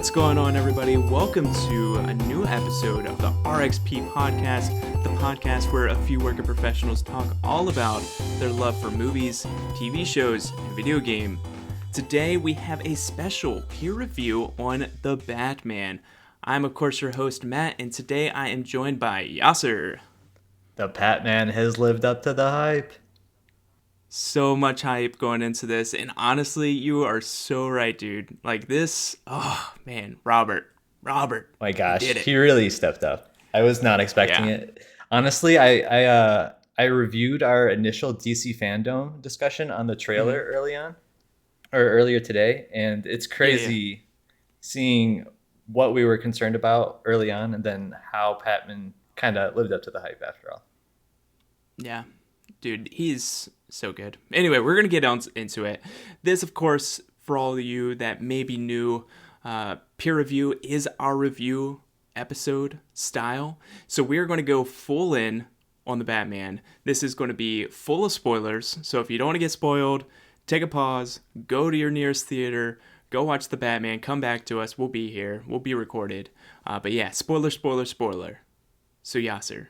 What's going on, everybody? Welcome to a new episode of the RXP podcast, the podcast where a few working professionals talk all about their love for movies, TV shows, and video game. Today, we have a special peer review on The Batman. I'm, of course, your host, Matt, and today I am joined by Yasser. The Batman has lived up to the hype. So much hype going into this, and honestly, you are so right, dude. Like this, oh man, Robert, My you gosh, did it. he really stepped up. I was not expecting Yeah. it. Honestly, I reviewed our initial DC fandom discussion on the Mm-hmm. trailer earlier today, and it's Yeah. crazy seeing what we were concerned about early on, and then how Batman kind of lived up to the hype after all. Yeah, dude, he's so good. Anyway, we're gonna get on into it. This, of course, for all of you that may be new, peer review is our review episode style. So we're going to go full in on the Batman. This is going to be full of spoilers. So if you don't want to get spoiled, take a pause, go to your nearest theater, go watch the Batman, come back to us. We'll be here. We'll be recorded. But yeah, spoiler. So Yasser,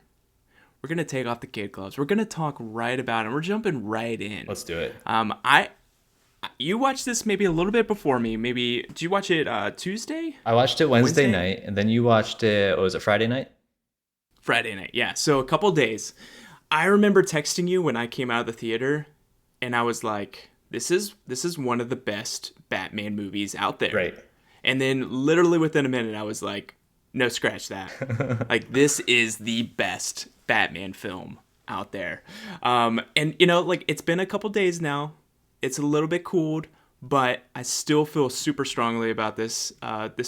we're gonna take off the kid gloves. We're gonna talk right about it. We're jumping right in. Let's do it. I you watched this maybe a little bit before me. Maybe did you watch it Tuesday? I watched it Wednesday Wednesday? night, and then you watched it. What was it, Friday night? Friday night. Yeah. So a couple days. I remember texting you when I came out of the theater, and I was like, "This is one of the best Batman movies out there." Right. And then literally within a minute, I was like, "No, scratch that. Like this is the best Batman film out there." And like it's been a couple days now. It's a little bit cooled, but I still feel super strongly about this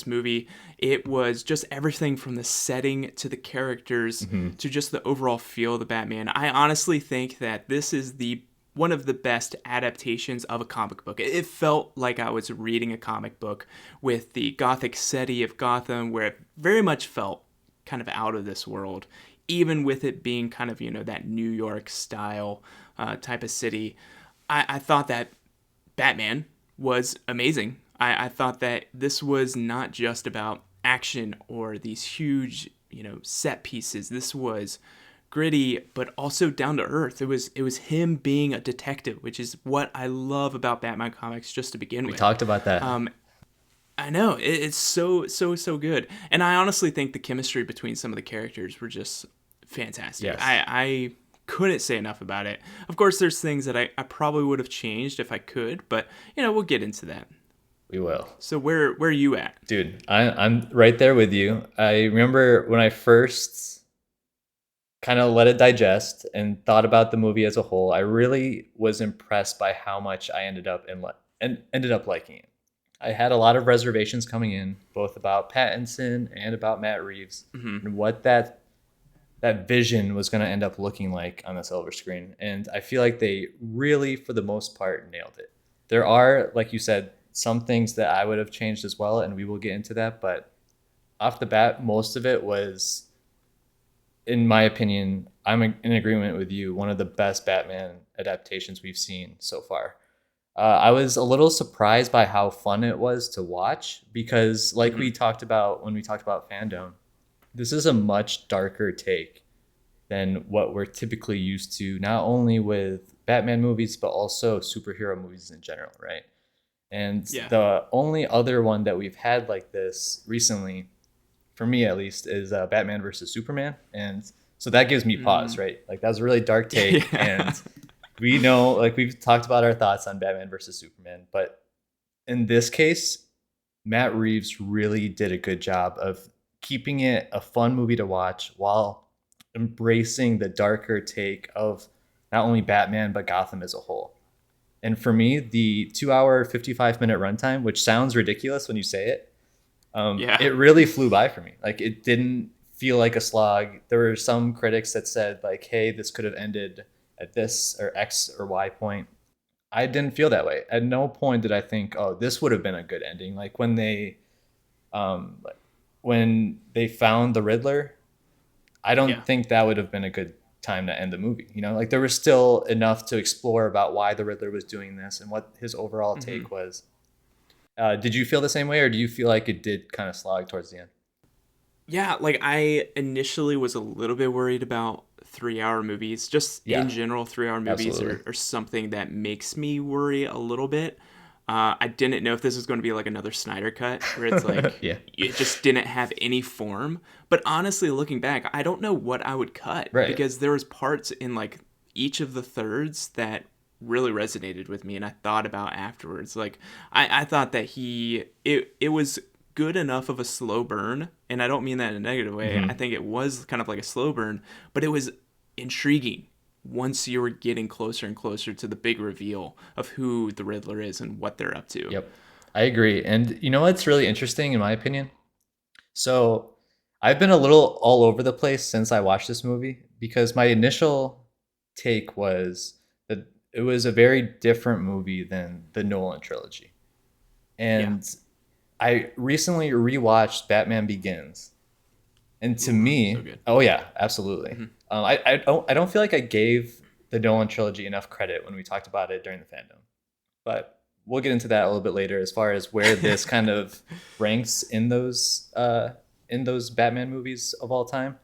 movie. It was just everything from the setting to the characters to just the overall feel of the Batman. I honestly think that this is the one of the best adaptations of a comic book. It felt like I was reading a comic book with the gothic city of Gotham, where it very much felt kind of out of this world, even with it being kind of, that New York style type of city. I thought that Batman was amazing. I thought that this was not just about action or these huge, set pieces. This was gritty, but also down to earth. It was him being a detective, which is what I love about Batman comics just to begin We with. talked about that. I know it's so good, and I honestly think the chemistry between some of the characters were just fantastic. Yes. I couldn't say enough about it. Of course, there's things that I probably would have changed if I could, but we'll get into that. We will. So where are you at? Dude, I'm right there with you. I remember when I first kind of let it digest and thought about the movie as a whole, I really was impressed by how much I ended up liking it. I had a lot of reservations coming in, both about Pattinson and about Matt Reeves, and what that vision was going to end up looking like on the silver screen. And I feel like they really, for the most part, nailed it. There are, like you said, some things that I would have changed as well, and we will get into that. But off the bat, most of it was, in my opinion, I'm in agreement with you, one of the best Batman adaptations we've seen so far. I was a little surprised by how fun it was to watch because, like we talked about when we talked about fandom, this is a much darker take than what we're typically used to, not only with Batman movies, but also superhero movies in general, right? And Yeah. the only other one that we've had like this recently, for me at least, is Batman versus Superman. And so that gives me pause, right? Like that was a really dark take. Yeah. And we know, like we've talked about our thoughts on Batman versus Superman, but in this case, Matt Reeves really did a good job of keeping it a fun movie to watch while embracing the darker take of not only Batman, but Gotham as a whole. And for me, the 2 hour, 55-minute runtime, which sounds ridiculous when you say it, Yeah. it really flew by for me. Like it didn't feel like a slog. There were some critics that said like, hey, this could have ended at this or X or Y point. I didn't feel that way. At no point did I think, oh, this would have been a good ending. Like um, when they found the Riddler, I don't Yeah. think that would have been a good time to end the movie. Like there was still enough to explore about why the Riddler was doing this and what his overall take was. Did you feel the same way, or do you feel like it did kind of slog towards the end? Yeah, like I initially was a little bit worried about 3 hour movies. Just in Yeah, general, 3 hour movies absolutely. are something that makes me worry a little bit. I didn't know if this was going to be like another Snyder cut where it's like Yeah, it just didn't have any form. But honestly, looking back, I don't know what I would cut right. because there was parts in like each of the thirds that really resonated with me and I thought about afterwards. Like I thought that it was good enough of a slow burn, and I don't mean that in a negative way. I Hmm. think it was kind of like a slow burn, but it was intriguing once you were getting closer and closer to the big reveal of who the Riddler is and what they're up to. Yep, I agree. And you know what's really interesting, in my opinion? So I've been a little all over the place since I watched this movie because my initial take was that it was a very different movie than the Nolan trilogy. Yeah. And I recently rewatched Batman Begins. And to Ooh, so me, good. oh yeah, absolutely. Hmm. I don't feel like I gave the Nolan trilogy enough credit when we talked about it during the fandom, but we'll get into that a little bit later as far as where this kind of ranks in those Batman movies of all time.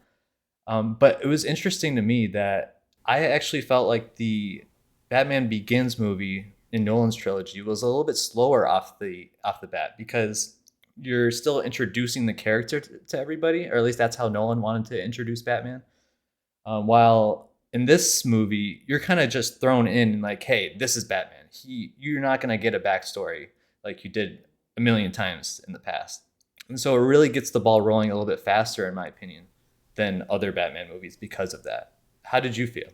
But it was interesting to me that I actually felt like the Batman Begins movie in Nolan's trilogy was a little bit slower off the bat because you're still introducing the character to everybody, or at least that's how Nolan wanted to introduce Batman. While in this movie, you're kind of just thrown in like, hey, this is Batman. You're not gonna get a backstory like you did a million times in the past, and so it really gets the ball rolling a little bit faster, in my opinion, than other Batman movies because of that. How did you feel?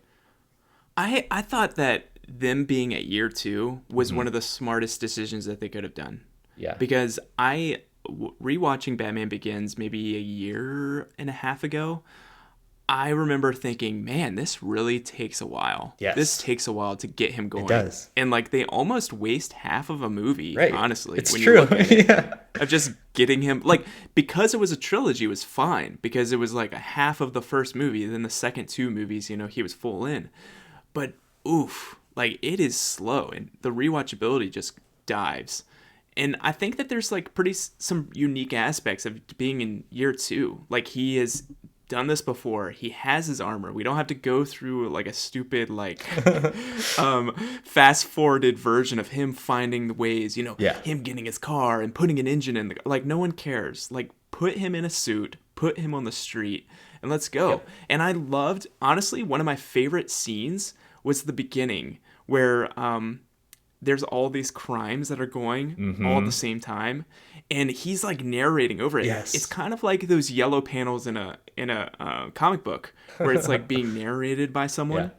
I thought that them being at year two was Hmm. one of the smartest decisions that they could have done Yeah. because rewatching Batman Begins maybe a year and a half ago, I remember thinking, man, this really takes a while. This Yes, takes a while to get him it going. does. And like they almost waste half of a movie, Right. honestly, It's when you true. look at it. Yeah. Of just getting him like because it was a trilogy it was fine because it was like a half of the first movie, then the second two movies, he was full in. But oof, like it is slow and the rewatchability just dives. And I think that there's like pretty some unique aspects of being in year two. Like he has done this before. He has his armor. We don't have to go through like a stupid like um fast forwarded version of him finding the ways, Yeah. him getting his car and putting an engine in the like no one cares. Like put him in a suit, put him on the street and let's go. Yep. And I loved honestly one of my favorite scenes was the beginning where there's all these crimes that are going all at the Mm-hmm. same time and he's like narrating over it. It's Yes. kind of like those yellow panels in a comic book where it's like being narrated by Yeah. someone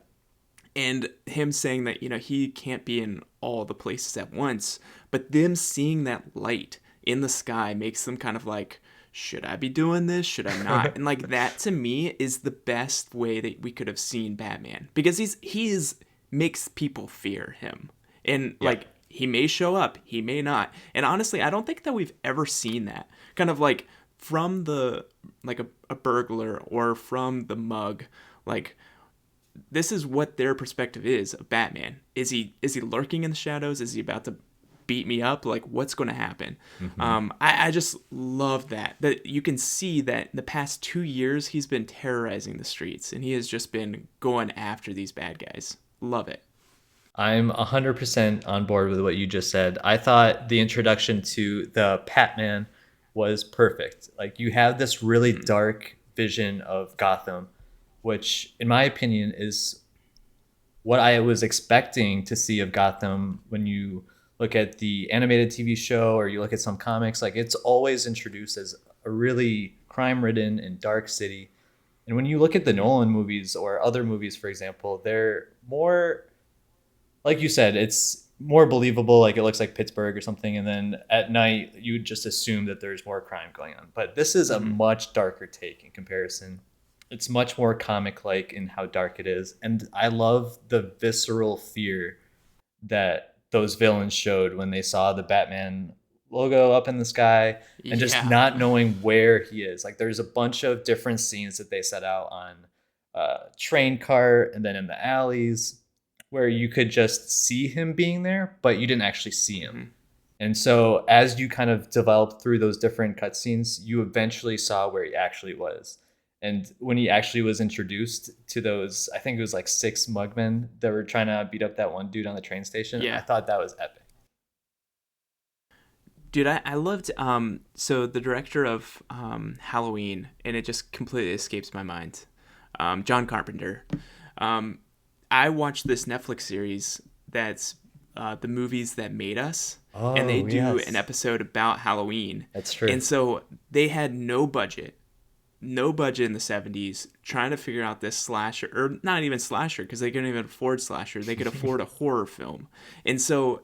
and him saying that he can't be in all the places at once, but them seeing that light in the sky makes them kind of like, should I be doing this, should I not? And like that to me is the best way that we could have seen Batman because he is makes people fear him and Yeah. like he may show up, he may not. And honestly, I don't think that we've ever seen that kind of like from the like a burglar or from the mug. Like this is what their perspective is of Batman. Is he lurking in the shadows? Is he about to beat me up? Like what's going to happen? Mm-hmm. I just love that you can see that in the past 2 years he's been terrorizing the streets and he has just been going after these bad guys. Love it. I'm 100% on board with what you just said. I thought the introduction to the Batman was perfect. Like, you have this really Hmm. dark vision of Gotham, which, in my opinion, is what I was expecting to see of Gotham when you look at the animated TV show or you look at some comics. Like, it's always introduced as a really crime ridden and dark city. And when you look at the Hmm. Nolan movies or other movies, for example, they're more, like you said, it's more believable. Like, it looks like Pittsburgh or something, and then at night you would just assume that there's more crime going on. But this is a Hmm. much darker take in comparison. It's much more comic like in how dark it is, and I love the visceral fear that those villains showed when they saw the Batman logo up in the sky and just Yeah. not knowing where he is. Like, there's a bunch of different scenes that they set out on train cart and then in the alleys where you could just see him being there, but you didn't actually see him. Hmm. And so as you kind of developed through those different cutscenes, you eventually saw where he actually was. And when he actually was introduced to those, I think it was like 6 mugmen that were trying to beat up that one dude on the train station, I Yeah. thought that was epic. Dude, I loved so the director of Halloween, and it just completely escapes my mind. John Carpenter. Um, I watched this Netflix series that's the movies that made us, and they Oh, do an yes. episode about Halloween. That's true. And so they had no budget in the 70s trying to figure out this slasher, or not even slasher, because they couldn't even afford slasher. They could afford a horror film. And so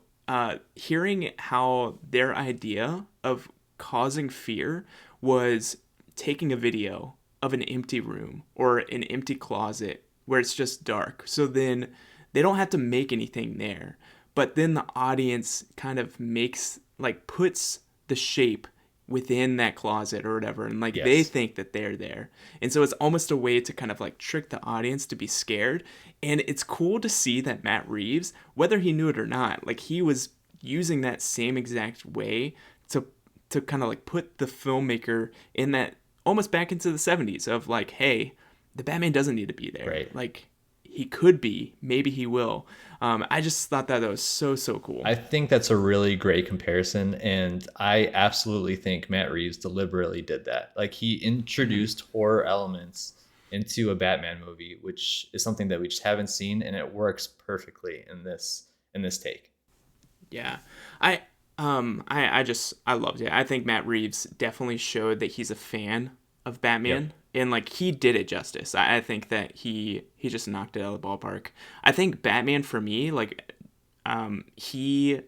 hearing how their idea of causing fear was taking a video of an empty room or an empty closet where it's just dark. So then they don't have to make anything there. But then the audience kind of makes, like, puts the shape within that closet or whatever, and like they Yes. think that they're there. And so it's almost a way to kind of like trick the audience to be scared. And it's cool to see that Matt Reeves, whether he knew it or not, like he was using that same exact way to kind of like put the filmmaker in that, almost back into the 70s of like, hey, the Batman doesn't need to be there. Right. Like, he could be, maybe he will. I just thought that was so cool. I think that's a really great comparison. And I absolutely think Matt Reeves deliberately did that. Like, he Mm-hmm. introduced horror elements into a Batman movie, which is something that we just haven't seen, and it works perfectly in this take. Yeah. I I loved it. I think Matt Reeves definitely showed that he's a fan of Yep. Batman, and like he did it justice. I think that he just knocked it out of the ballpark. I think Batman for me, like he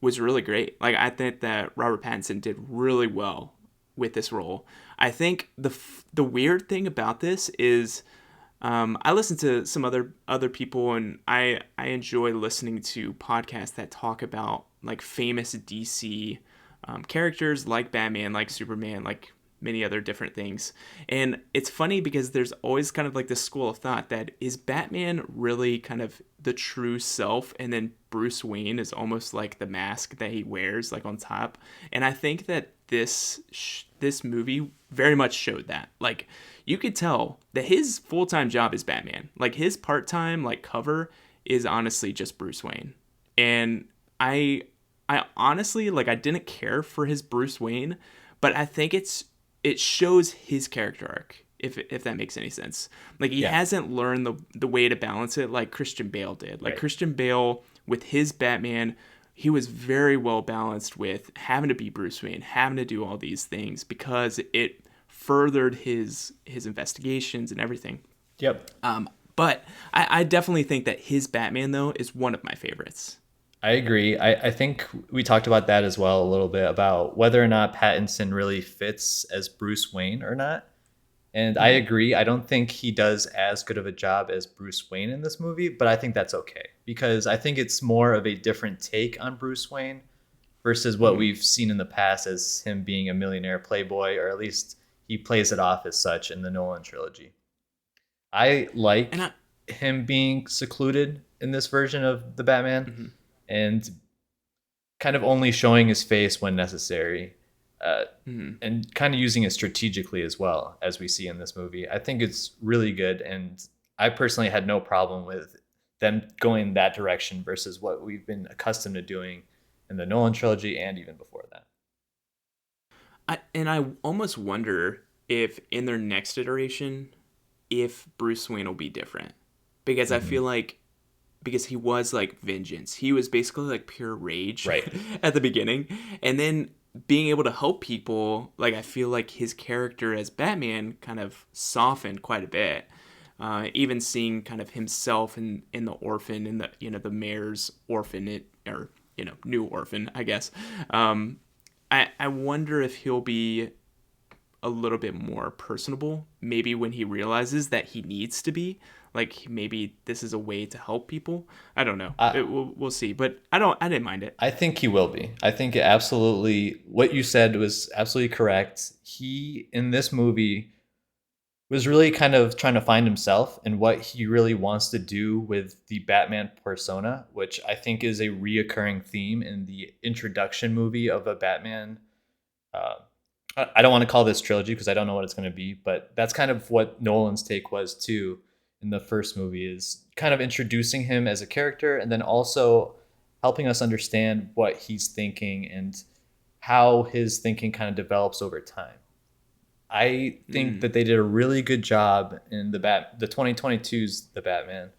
was really great. Like I think that Robert Pattinson did really well with this role. I think the weird thing about this is I listen to some other people, and I enjoy listening to podcasts that talk about like famous DC characters like Batman, like Superman, like many other different things. And it's funny because there's always kind of like this school of thought that is Batman really kind of the true self, and then Bruce Wayne is almost like the mask that he wears like on top. And I think that this movie very much showed that. Like you could tell that his full-time job is Batman. Like his part-time like cover is honestly just Bruce Wayne. And I honestly like I didn't care for his Bruce Wayne, but I think it shows his character arc, if that makes any sense. Like he Yeah. hasn't learned the way to balance it like Christian Bale did. Like Right. Christian Bale with his Batman, he was very well balanced with having to be Bruce Wayne, having to do all these things because it furthered his investigations and everything. Yep. But I definitely think that his Batman though is one of my favorites. I agree. I think we talked about that as well a little bit about whether or not Pattinson really fits as Bruce Wayne or not. And I Mm-hmm. agree. I don't think he does as good of a job as Bruce Wayne in this movie, but I think that's okay because I think it's more of a different take on Bruce Wayne versus what Mm-hmm. we've seen in the past as him being a millionaire playboy, or at least he plays it off as such in the Nolan trilogy. I And like I. him being secluded in this version of the Batman Mm-hmm. and kind of only showing his face when necessary. Uh, Mm-hmm. and kind of using it strategically as well as we see in this movie. I think it's really good, and I personally had no problem with them going that direction versus what we've been accustomed to doing in the Nolan trilogy and even before that. I almost wonder if in their next iteration, if Bruce Wayne will be different, because I Hmm. feel like because he was like vengeance, he was basically like pure rage Right. at the beginning, and then being able to help people, like I feel like his character as Batman kind of softened quite a bit. Even seeing kind of himself in the orphan, in the the mayor's orphan, or new orphan, I guess. Um, I wonder if he'll be a little bit more personable. Maybe when he realizes that he needs to be, like maybe this is a way to help people. I don't know. I We'll see. But I didn't mind it. I think he will be. I think it absolutely what you said was absolutely correct. He in this movie was really kind of trying to find himself and what he really wants to do with the Batman persona, which I think is a reoccurring theme in the introduction movie of a Batman. Uh, I don't want to call this trilogy because I don't know what it's going to be, but that's kind of what Nolan's take was too in the first movie, is kind of introducing him as a character and then also helping us understand what he's thinking and how his thinking kind of develops over time. I think Mm, that they did a really good job in the 2022's The Batman,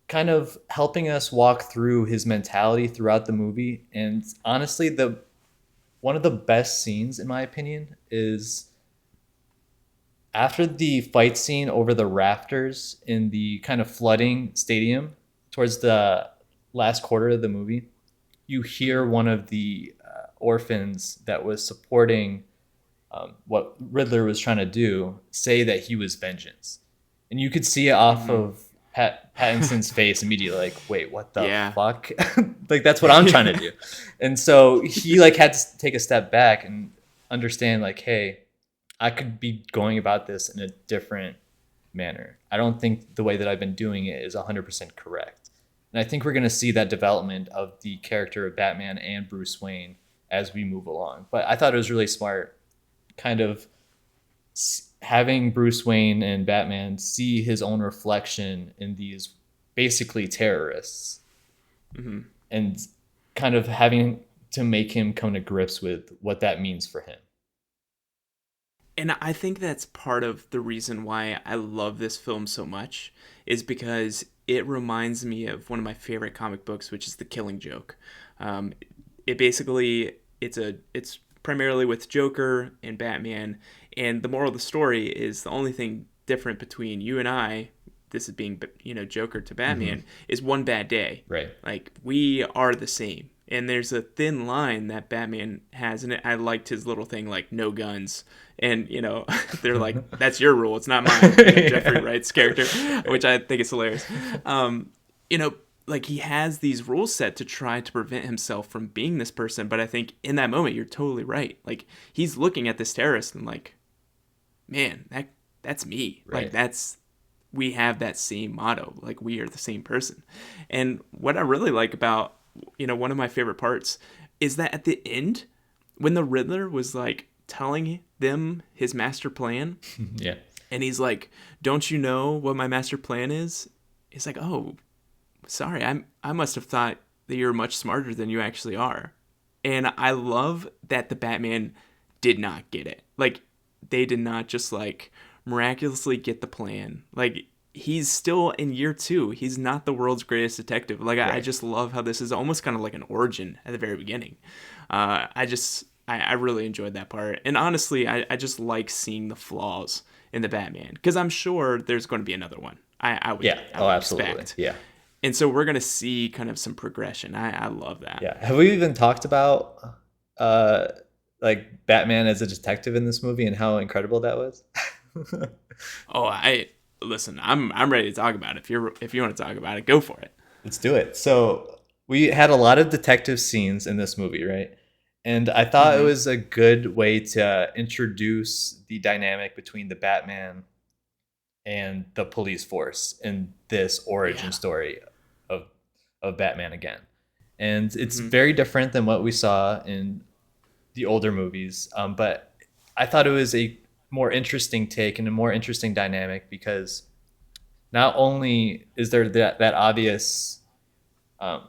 kind of helping us walk through his mentality throughout the movie. And honestly, the one of the best scenes in my opinion is after the fight scene over the rafters in the kind of flooding stadium towards the last quarter of the movie. You hear mhm, one of the orphans that was supporting what Riddler was trying to do say that he was vengeance, and you could see it off mhm. of Pattinson's face immediately, like, "Wait, what the Yeah. fuck?" Like that's what I'm trying to do, and so he like had to take a step back and understand, like, hey, I could be going about this in a different manner. I don't think the way that I've been doing it is 100% correct. And I think we're going to see that development of the character of Batman and Bruce Wayne as we move along. But I thought it was really smart, kind of having Bruce Wayne and Batman see his own reflection in these basically terrorists Mhm. and kind of having to make him come to grips with what that means for him. And I think that's part of the reason why I love this film so much is because it reminds me of one of my favorite comic books, which is The Killing Joke. Um, it basically it's primarily with Joker and Batman, and the moral of the story is the only thing different between you and I, this is being Joker to Mm-hmm. Batman, is one bad day. Right. Like we are the same. And there's a thin line that Batman has, and I liked his little thing like no guns, and they're like that's your rule, it's not mine. Jeffrey Yeah. Wright's character, which Right. I think is hilarious. Um, you know, like he has these rules set to try to prevent himself from being this person, but I think in that moment you're totally right. Like he's looking at this terrorist and like, man, that's me. Like Right. that's we have that same motto. Like we are the same person. And what I really like about one of my favorite parts is that at the end, when the Riddler was like telling them his master plan, Yeah. and he's like, "Don't you know what my master plan is?" He's like, "Oh, sorry, I must have thought that you're much smarter than you actually are." And I love that the Batman did not get it. Like they did not just like miraculously get the plan. Like he's still in year 2. He's not the world's greatest detective. Like I Right. just love how this is almost kind of like an origin at the very beginning. I really enjoyed that part. And honestly, I just like seeing the flaws in the Batman because I'm sure there's going to be another one. Yeah. I Oh, would absolutely. expect. Yeah. And so we're going to see kind of some progression. I love that. Yeah. Have we even talked about uh like Batman as a detective in this movie and how incredible that was? Oh, I listen. I'm ready to talk about it. If you want to talk about it, go for it. Let's do it. So we had a lot of detective scenes in this movie, right? And I thought it Mm-hmm. was a good way to introduce the dynamic between the Batman and the police force in this origin Yeah. story of Batman again. And it's Mm-hmm. very different than what we saw in the older movies. But I thought it was a more interesting take and a more interesting dynamic because not only is there that obvious um,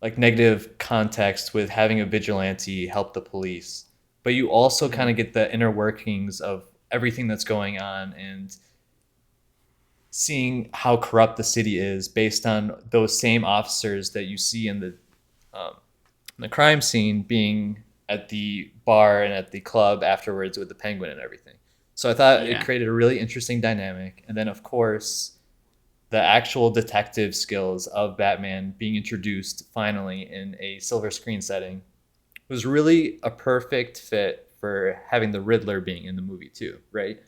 like negative context with having a vigilante help the police, but you also Mm-hmm. kind of get the inner workings of everything that's going on and seeing how corrupt the city is based on those same officers that you see um, in the crime scene being at the bar and at the club afterwards with the penguin and everything. So I thought it Yeah. created a really interesting dynamic. And then, of course, the actual detective skills of Batman being introduced finally in a silver screen setting was really a perfect fit for having the Riddler being in the movie too, right?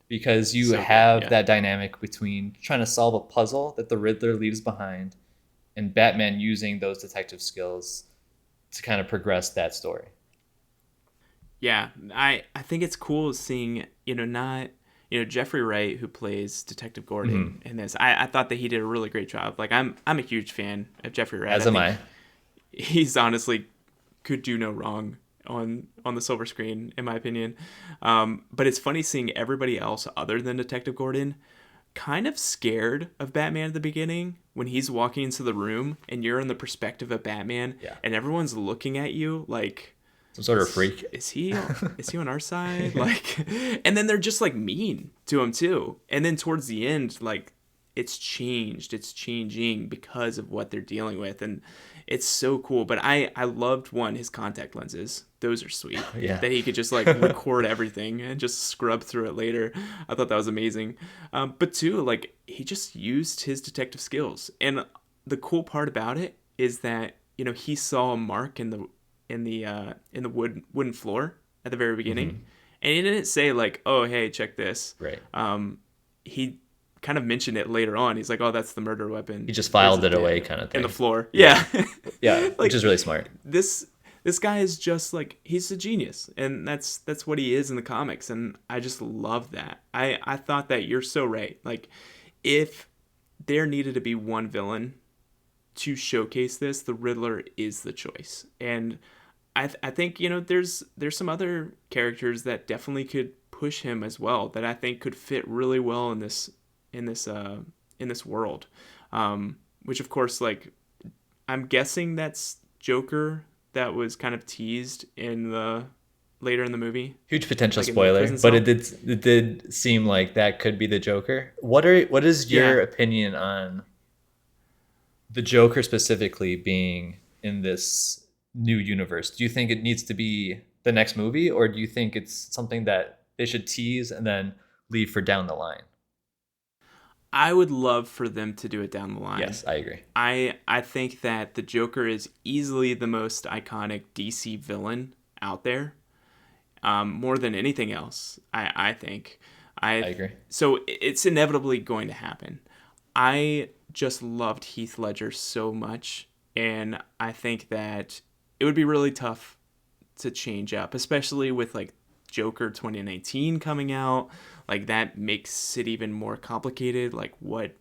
Because you So good. have Yeah. that dynamic between trying to solve a puzzle that the Riddler leaves behind and Batman using those detective skills to kind of progress that story. Yeah, I think it's cool seeing, not, Jeffrey Wright, who plays Detective Gordon in this. I thought that he did a really great job. Like, I'm a huge fan of Jeffrey Wright. I As am think I. he's honestly could do no wrong on the silver screen, in my opinion. But it's funny seeing everybody else other than Detective Gordon kind of scared of Batman at the beginning when he's walking into the room and you're in the perspective of Batman Yeah. and everyone's looking at you like, Some sort of freak. is he on our side? Like, and then they're just like mean to him too. And then towards the end, like, it's changing because of what they're dealing with, and it's so cool. But I loved his contact lenses. Those are sweet. Yeah. That he could just like record everything and just scrub through it later. I thought that was amazing. But two, like, he just used his detective skills, and the cool part about it is that he saw a mark in the wooden floor at the very beginning, and he didn't say like, "Oh, hey, check this." Right. He kind of mentioned it later on. He's like, "Oh, that's the murder weapon." He just filed it away kind of thing. In the floor. Yeah. Yeah, Like, which is really smart. This guy is just like, he's a genius, and that's what he is in the comics, and I just love that. I thought that you're so right. Like, if there needed to be one villain to showcase this, the Riddler is the choice. And I think there's some other characters that definitely could push him as well, that I think could fit really well in this world. Which of course, like, I'm guessing that's Joker that was kind of teased later in the movie. Huge potential Like in the spoiler, prison but cell. it did seem like that could be the Joker. What is your Yeah. opinion on the Joker specifically being in this new universe? Do you think it needs to be the next movie, or do you think it's something that they should tease and then leave for down the line? I would love for them to do it down the line. Yes, I agree. I think that the Joker is easily the most iconic DC villain out there, more than anything else. I think. I agree. So it's inevitably going to happen. I just loved Heath Ledger so much, and I think that it would be really tough to change up, especially with like Joker 2019 coming out. Like, that makes it even more complicated. Like, what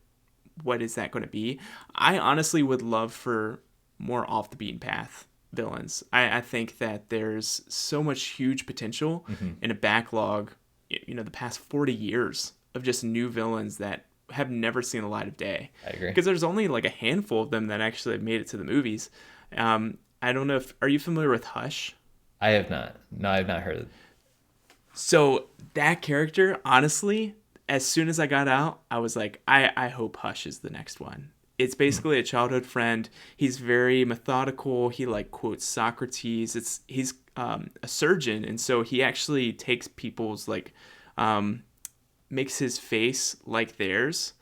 is that going to be? I honestly would love for more off the beaten path villains. I think that there's so much huge potential in a backlog, the past 40 years of just new villains that have never seen the light of day. I agree. Because there's only like a handful of them that actually have made it to the movies. I don't know are you familiar with Hush? I have not. No, I have not heard of it. So that character, honestly, as soon as I got out, I was like, I hope Hush is the next one. It's basically a childhood friend. He's very methodical. He like quotes Socrates. He's a surgeon, and so he actually takes people's like makes his face like theirs.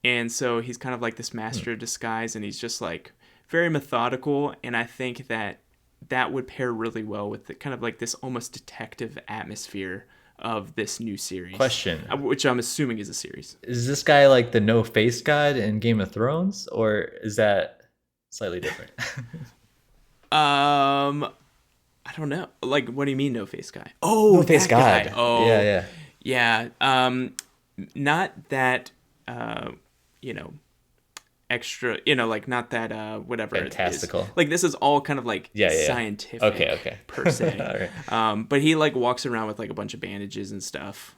And so he's kind of like this master of disguise, and he's just like very methodical. And I think that would pair really well with the kind of like this almost detective atmosphere of this new series. Question. Which I'm assuming is a series. Is this guy like the no face god in Game of Thrones, or is that slightly different? I don't know. Like, what do you mean, no face guy? Oh, No face that guy. god. Oh, Yeah. yeah. Not that. You know, extra. Like, not that. Whatever. Fantastical. It is. Like, this is all kind of like Yeah. scientific. Okay. Per se. All right. But he like walks around with like a bunch of bandages and stuff.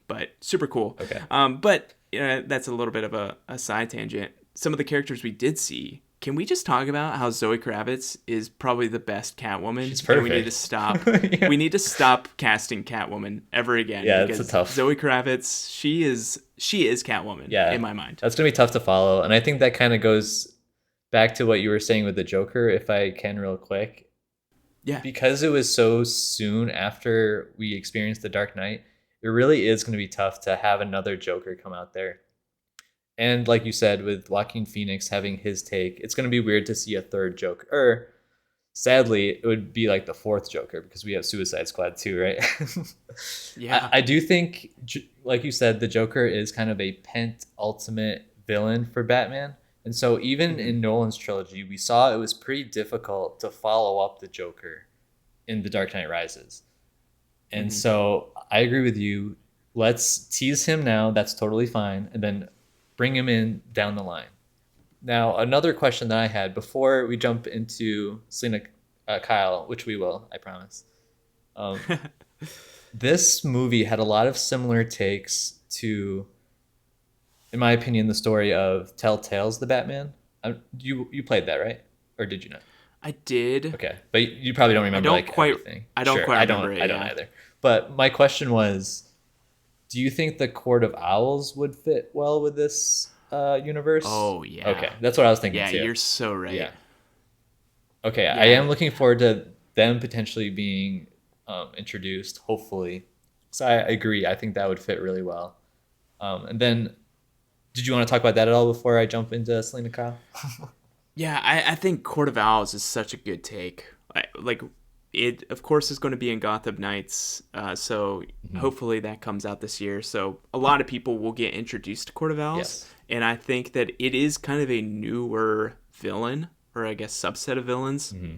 But super cool. Okay. But that's a little bit of a side tangent. Some of the characters we did see. Can we just talk about how Zoe Kravitz is probably the best Catwoman? She's perfect. And we need to stop. Yeah. We need to stop casting Catwoman ever again. Yeah, because it's a tough. Zoe Kravitz, she is Catwoman. Yeah. In my mind. That's gonna be tough to follow, and I think that kind of goes back to what you were saying with the Joker, if I can, real quick. Yeah. Because it was so soon after we experienced the Dark Knight, it really is going to be tough to have another Joker come out there. And like you said, with Joaquin Phoenix having his take, it's going to be weird to see a third Joker. Or sadly, it would be like the fourth Joker because we have Suicide Squad too, right? Yeah. I do think, like you said, the Joker is kind of a pent ultimate villain for Batman. And so even in Nolan's trilogy, we saw it was pretty difficult to follow up the Joker in The Dark Knight Rises. And so I agree with you. Let's tease him now. That's totally fine. And then bring him in down the line. Now, another question that I had before we jump into Selena Kyle, which we will, I promise. Um, this movie had a lot of similar takes to, in my opinion, the story of Telltale's The Batman. You played that, right? Or did you not? I did. Okay, but you probably don't I remember don't like quite. everything. I don't Sure, quite I don't. remember it. I don't Yeah. either. But my question was, do you think the Court of Owls would fit well with this universe? Oh yeah. Okay, that's what I was thinking Yeah, too. you're so right. Yeah. Okay, I Yeah. am looking forward to them potentially being introduced, hopefully. So I agree. I think that would fit really well. And then, did you want to talk about that at all before I jump into Selena Kyle? Yeah, I think Court of Owls is such a good take. Like, it, of course, is going to be in Gotham Knights, so Mhm. hopefully that comes out this year. So a lot of people will get introduced to Court of Owls, Yes. and I think that it is kind of a newer villain, or I guess subset of villains. Hmm.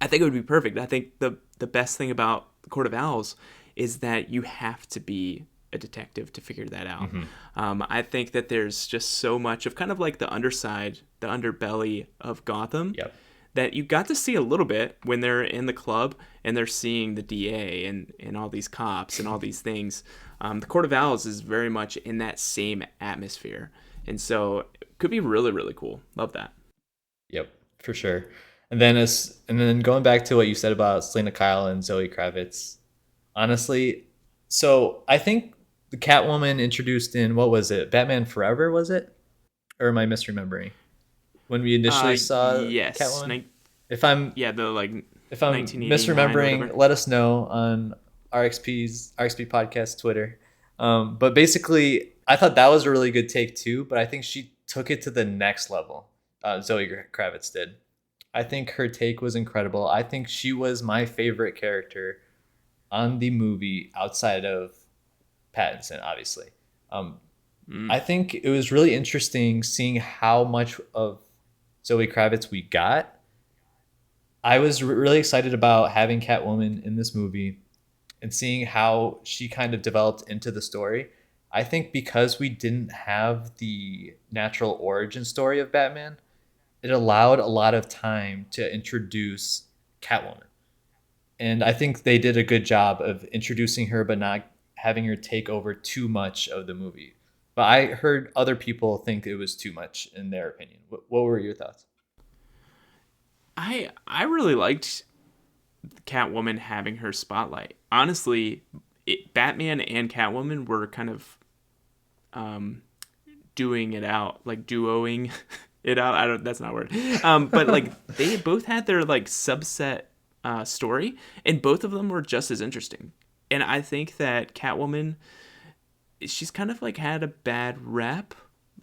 I think it would be perfect. I think the best thing about the Court of Owls is that you have to be a detective to figure that out. Hmm. I think that there's just so much of kind of like the underside, the underbelly of Gotham Yep. that you got to see a little bit when they're in the club and they're seeing the DA and all these cops and all these things. The Court of Owls is very much in that same atmosphere. And so it could be really, really cool. Love that. Yep, for sure. And then going back to what you said about Selena Kyle and Zoe Kravitz, honestly, so I think the Catwoman introduced in what was it? Batman Forever, was it? Or am I misremembering? When we initially saw Yes. Catwoman? If I'm Yeah, the like if I'm 1989 or misremembering, whatever. let us know on RXP podcast Twitter. But basically, I thought that was a really good take too. But I think she took it to the next level. Zoe Kravitz did. I think her take was incredible. I think she was my favorite character on the movie outside of Pattinson, obviously. Um, I Mm. think it was really interesting seeing how much of Zoe Kravitz we got. I was really excited about having Catwoman in this movie and seeing how she kind of developed into the story. I think because we didn't have the natural origin story of Batman, it allowed a lot of time to introduce Catwoman. And I think they did a good job of introducing her, but not having her take over too much of the movie. But I heard other people think it was too much in their opinion. What were your thoughts? I really liked Catwoman having her spotlight. Honestly, Batman and Catwoman were kind of um, doing it out, like duoing it out. I don't. That's not a word. But like they both had their like subset story, and both of them were just as interesting. And I think that Catwoman, she's kind of like had a bad rep.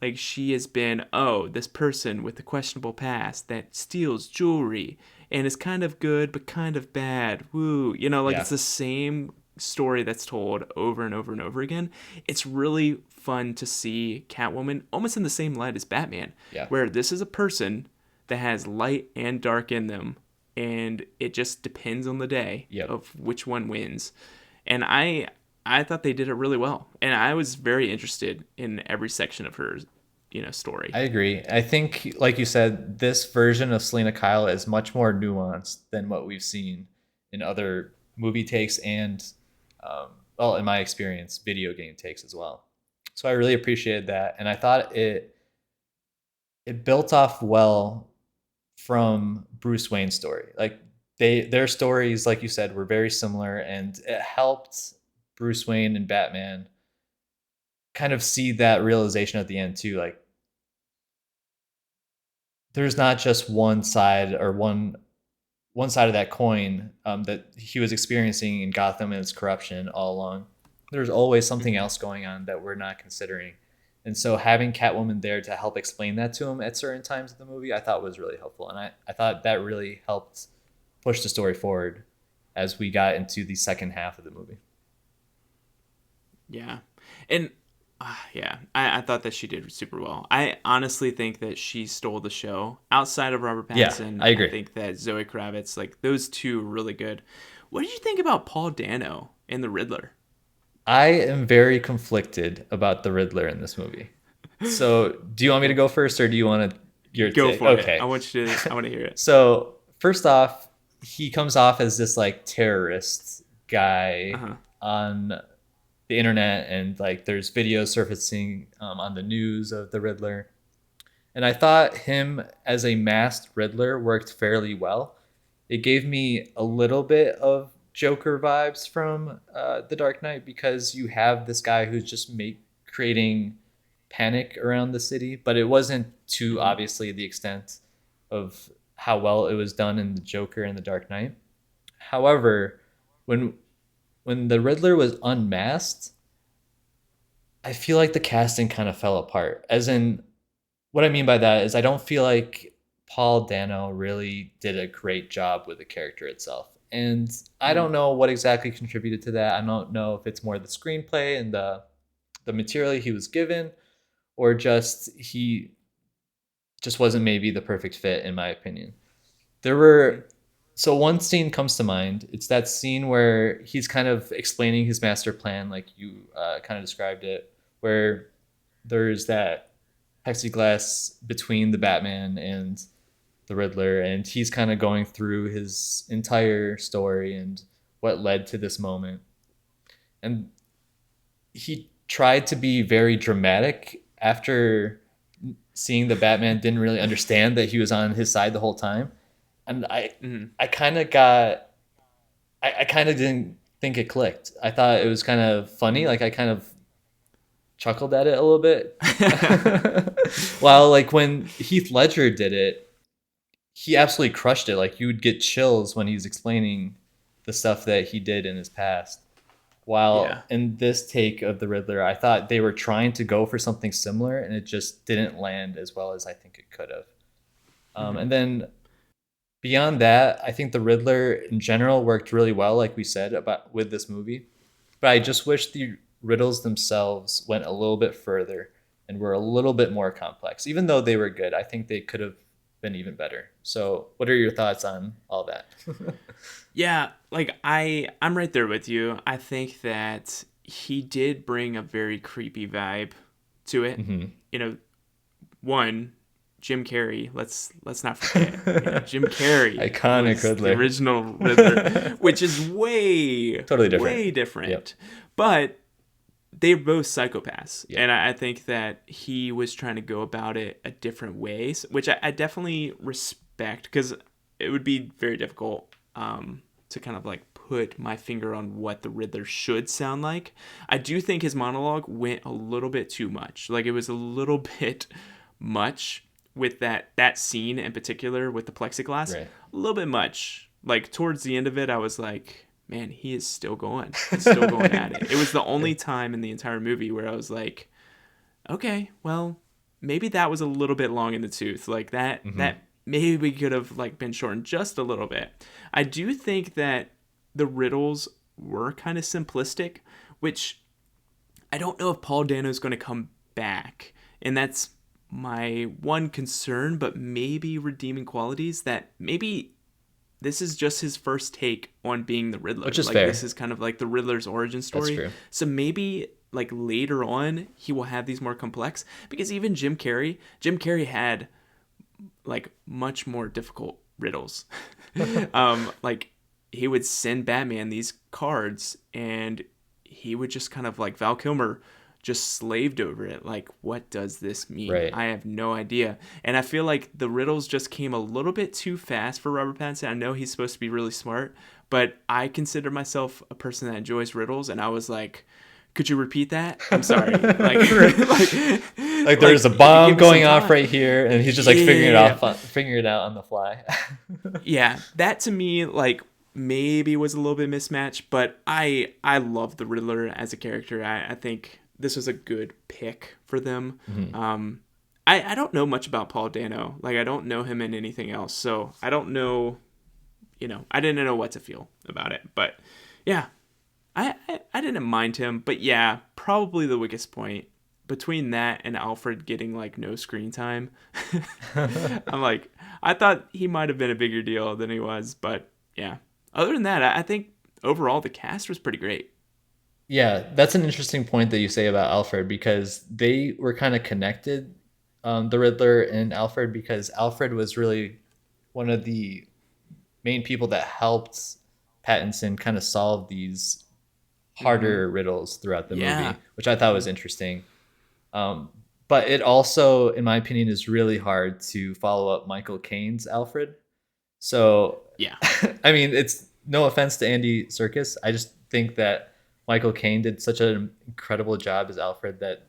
Like she has been, oh, this person with a questionable past that steals jewelry and is kind of good but kind of bad. Woo, like Yeah. it's the same story that's told over and over and over again. It's really fun to see Catwoman almost in the same light as Batman, Yeah. where this is a person that has light and dark in them, and it just depends on the day Yep. of which one wins. And I thought they did it really well, and I was very interested in every section of her, story. I agree. I think, like you said, this version of Selena Kyle is much more nuanced than what we've seen in other movie takes and, well, in my experience, video game takes as well. So I really appreciated that, and I thought it built off well from Bruce Wayne's story. Like their stories, like you said, were very similar, and it helped Bruce Wayne and Batman kind of see that realization at the end too. Like there's not just one side or one side of that coin that he was experiencing in Gotham and its corruption all along. There's always something Hmm. else going on that we're not considering. And so having Catwoman there to help explain that to him at certain times of the movie, I thought was really helpful. And I thought that really helped push the story forward as we got into the second half of the movie. Yeah, and yeah, I thought that she did super well. I honestly think that she stole the show. Outside of Robert Yeah, Pattinson, I I agree. think that Zoe Kravitz, like those two, were really good. What did you think about Paul Dano and the Riddler? I am very conflicted about the Riddler in this movie. So, do you want me to go first, or do you want to your Go take? for it. Okay. I want to hear it. So, first off, he comes off as this like terrorist guy Uh-huh. on the internet, and like there's videos surfacing on the news of the Riddler. And I thought him as a masked Riddler worked fairly well. It gave me a little bit of Joker vibes from The Dark Knight, because you have this guy who's just creating panic around the city, but it wasn't to Hmm. obviously the extent of how well it was done in The Joker and The Dark Knight. However, when the Riddler was unmasked, I feel like the casting kind of fell apart. As in, what I mean by that is I don't feel like Paul Dano really did a great job with the character itself. And I Hmm. don't know what exactly contributed to that. I don't know if it's more the screenplay and the material he was given, or just he just wasn't maybe the perfect fit in my opinion. There Hmm. were so one scene comes to mind. It's that scene where he's kind of explaining his master plan, like you kind of described it, where there's that plexiglass between the Batman and the Riddler, and he's kind of going through his entire story and what led to this moment. And he tried to be very dramatic after seeing the Batman didn't really understand that he was on his side the whole time. And Hmm. I kind of got, I kind of didn't think it clicked. I thought it was kind of funny. Hmm. Like I kind of chuckled at it a little bit. While like when Heath Ledger did it, he absolutely crushed it. Like you would get chills when he's explaining the stuff that he did in his past. Yeah. While in this take of the Riddler, I thought they were trying to go for something similar, and it just didn't land as well as I think it could have. Hmm. And then beyond that, I think the Riddler in general worked really well, like we said about with this movie. But I just wish the riddles themselves went a little bit further and were a little bit more complex. Even though they were good, I think they could have been even better. So, what are your thoughts on all that? Yeah, like I'm right there with you. I think that he did bring a very creepy vibe to it. Hmm. You know, one, Jim Carrey, let's not forget. You know, Jim Carrey Iconic was the Riddler. original Riddler, which is way Totally different. way Yep. different. But they're both psychopaths, Yep. and I think that he was trying to go about it a different way, which I definitely respect, because it would be very difficult to kind of like put my finger on what the Riddler should sound like. I do think his monologue went a little bit too much. Like it was a little bit much with that scene in particular with the plexiglass. Right. A little bit much. Like towards the end of it, I was like, man, he is still going. He's still going at it. It was the only time in the entire movie where I was like, okay, well, maybe that was a little bit long in the tooth. Like Hmm. that maybe could have like been shortened just a little bit. I do think that the riddles were kind of simplistic, which I don't know if Paul Dano's going to come back. And that's my one concern, but maybe redeeming qualities, that maybe this is just his first take on being the Riddler. Which is Like this fair. is kind of like the Riddler's origin That's story. true. So maybe like later on he will have these more complex, because even Jim Carrey had like much more difficult riddles. Like he would send Batman these cards, and he would just kind of like Val Kilmer just slaved over it. Like, what does this mean? Right. I have no idea. And I feel like the riddles just came a little bit too fast for Robert Pattinson. I know he's supposed to be really smart, but I consider myself a person that enjoys riddles, and I was like, could you repeat that? I'm sorry. Like, Like like there's a if you bomb give me some going off time. right here, and he's just like Yeah. figuring it out on the fly. Yeah, that to me like maybe was a little bit mismatched, but I love the Riddler as a character. I think this was a good pick for them. Mhm. I don't know much about Paul Dano. Like I don't know him in anything else, so I don't know. I didn't know what to feel about it. But yeah, I didn't mind him. But yeah, probably the weakest point between that and Alfred getting like no screen time. I'm like, I thought he might have been a bigger deal than he was, but yeah. Other than that, I think overall the cast was pretty great. Yeah, that's an interesting point that you say about Alfred because they were kind of connected, the Riddler and Alfred, because Alfred was really one of the main people that helped Pattinson kind of solve these Mm-hmm. harder riddles throughout the Yeah. movie, which I thought was interesting. Um, but it also, in my opinion, is really hard to follow up Michael Caine's Alfred. So, Yeah. I mean, it's no offense to Andy Serkis. I just think that Michael Caine did such an incredible job as Alfred that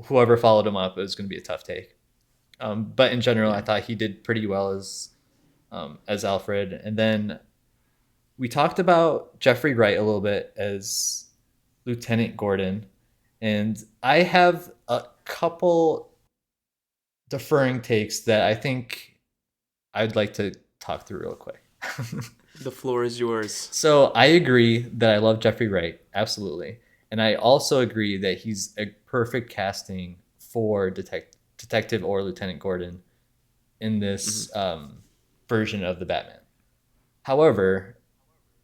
whoever followed him up, it was going to be a tough take. But in general, I Yeah. thought he did pretty well as Alfred. And then we talked about Jeffrey Wright a little bit as Lieutenant Gordon, and I have a couple deferring takes that I think I'd like to talk through real quick. The floor is yours. So I agree that I love Jeffrey Wright, absolutely, and I also agree that he's a perfect casting for Detective or Lieutenant Gordon in Mm-hmm. this version of the Batman. However,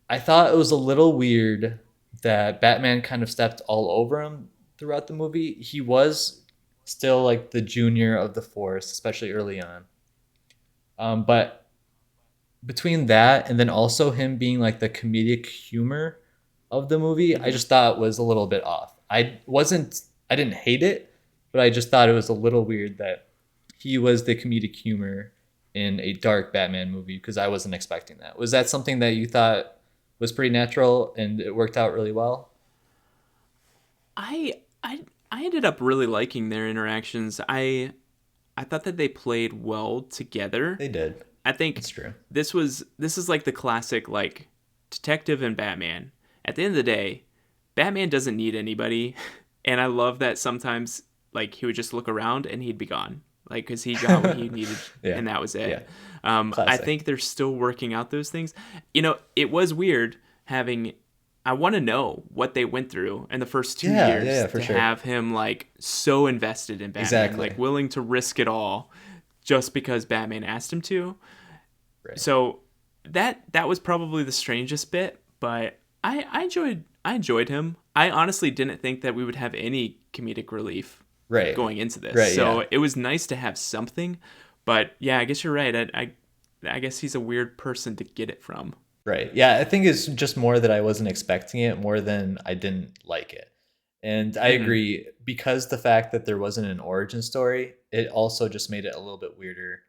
I thought it was a little weird that Batman kind of stepped all over him throughout the movie. He was still like the junior of the force, especially early on. But between that and then also him being like the comedic humor of the movie, I Mm-hmm. just thought was a little bit off. I didn't hate it, but I just thought it was a little weird that he was the comedic humor in a dark Batman movie because I wasn't expecting that. Was that something that you thought was pretty natural and it worked out really well? I ended up really liking their interactions. I thought that they played well together. They did. I think That's true. this is like the classic like detective and Batman. At the end of the day, Batman doesn't need anybody, and I love that sometimes like he would just look around and he'd be gone, like because he got what he needed Yeah. and that was Yeah. it. I Classic. think they're still working out those things. You know, it was weird having. I want to know what they went through in the first two Yeah, yeah, years yeah, for to sure. have him like so invested in Batman, Exactly. like willing to risk it all just because Batman asked him to. Right. So that was probably the strangest bit, but I enjoyed him. I honestly didn't think that we would have any comedic relief Right. going into this. Right, yeah. So it was nice to have something, but yeah, I guess you're right. I guess he's a weird person to get it from. Right. Yeah, I think it's just more that I wasn't expecting it more than I didn't like it. And I Hmm. agree because the fact that there wasn't an origin story, it also just made it a little bit weirder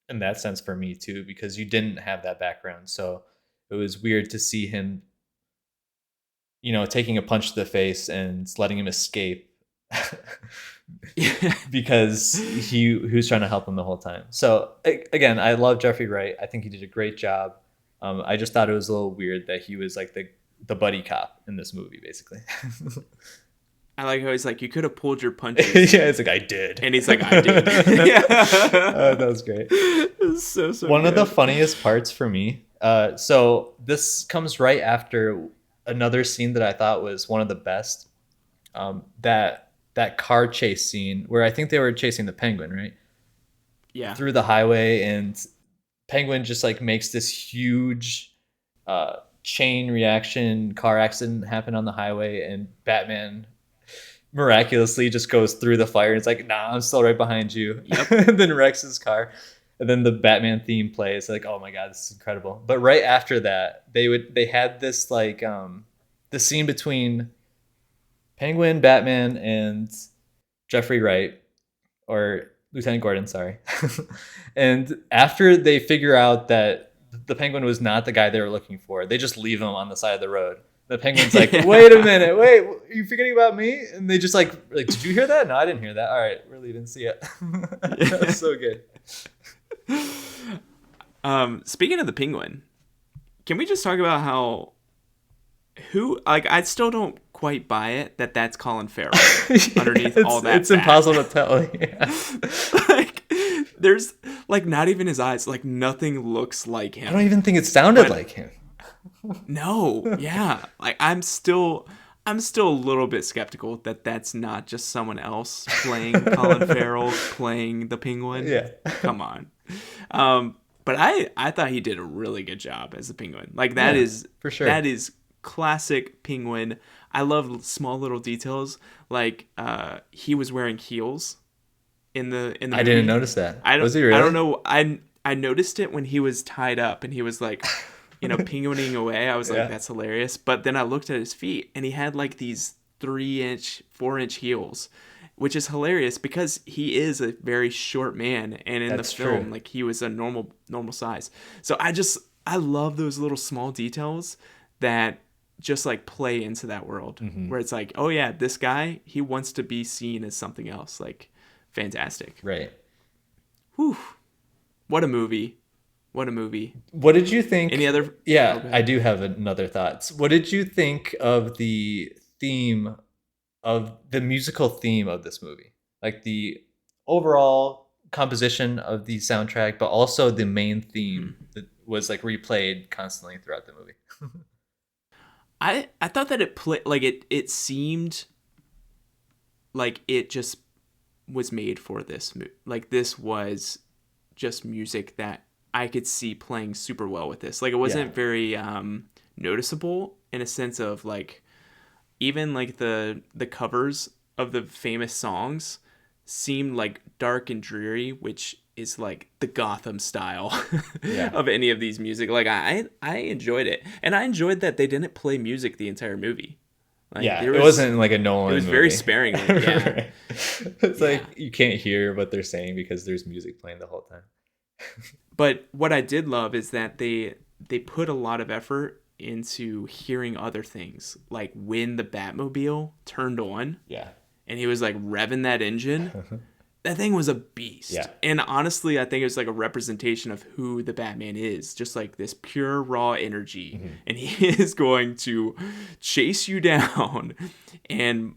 in that sense for me too because you didn't have that background. So it was weird to see him, taking a punch to the face and letting him escape Yeah. because he was trying to help him the whole time. So again, I love Jeffrey Wright. I think he did a great job. I just thought it was a little weird that he was like the buddy cop in this movie, basically. I like how he's like, you could have pulled your punches, Yeah, it's like I did, and he's like, I did. Yeah. that was great. It's so One of the good. funniest parts for me. So this comes right after another scene that I thought was one of the best. That car chase scene where I think they were chasing the penguin, right? Yeah. Through the highway, and penguin just like makes this huge chain reaction car accident happen on the highway, and Batman miraculously just goes through the fire and it's like, nah, I'm still right behind you. Yep. And then wrecks his car. And then the Batman theme plays, like, oh my god, this is incredible. But right after that, they had this like the scene between Penguin, Batman, and Jeffrey Wright, or Lieutenant Gordon, sorry. And after they figure out that the Penguin was not the guy they were looking for, they just leave him on the side of the road. The Penguin's like, wait a minute, wait, are you forgetting about me? And they just like, did you hear that? No, I didn't hear that. All right, we're leaving. See ya. That was so good. Speaking of the penguin, can we just talk about how who like I still don't quite buy it that that's Colin Farrell underneath all that. It's impossible to tell. Yeah. Like there's like not even his eyes. Like nothing looks like I don't him. even think it sounded But like him. no, yeah. Like I'm still a little bit skeptical that that's not just someone else playing Colin Farrell playing the penguin. Yeah. Come on. But I thought he did a really good job as the penguin. Like Yeah, for sure. that is classic penguin. I love small little details like he was wearing heels in the I didn't movie. notice that. I don't Was he I don't really? know. I noticed it when he was tied up and he was like, penguining away. I was like, Yeah. that's hilarious. But then I looked at his feet and he had like these 3 inch, 4 inch heels, which is hilarious because he is a very short man, and in the That's true. film, like he was a normal size. So I love those little small details that just like play into that world Hmm. where it's like, oh yeah, this guy, he wants to be seen as something else. Like, fantastic. Right. Whew. What a movie. What a movie. What did you Any think? other? Oh, Yeah, go I ahead. do have another thoughts. What did you think of the theme of the musical theme of this movie? Like the overall composition of the soundtrack, but also the main Hmm. theme that was like replayed constantly throughout the movie. I thought that it played like it seemed like it just was made for this movie. Like this was just music that I could see playing super well with this. Like it Yeah. wasn't very noticeable in a sense of like even like the covers of the famous songs seemed like dark and dreary, which is like the Gotham style Yeah. of any of these music. Like I enjoyed it, and I enjoyed that they didn't play music the entire movie. Like Yeah, it wasn't like a it Nolan was very movie. sparingly. Yeah, Right. It's yeah. like you can't hear what they're saying because there's music playing the whole time. But what I did love is that they put a lot of effort into hearing other things, like when the Batmobile turned on Yeah. and he was like revving that engine. That thing was a beast. Yeah. And honestly, I think it was like a representation of who the Batman is. Just like this pure raw energy. Mhm. And he is going to chase you down and,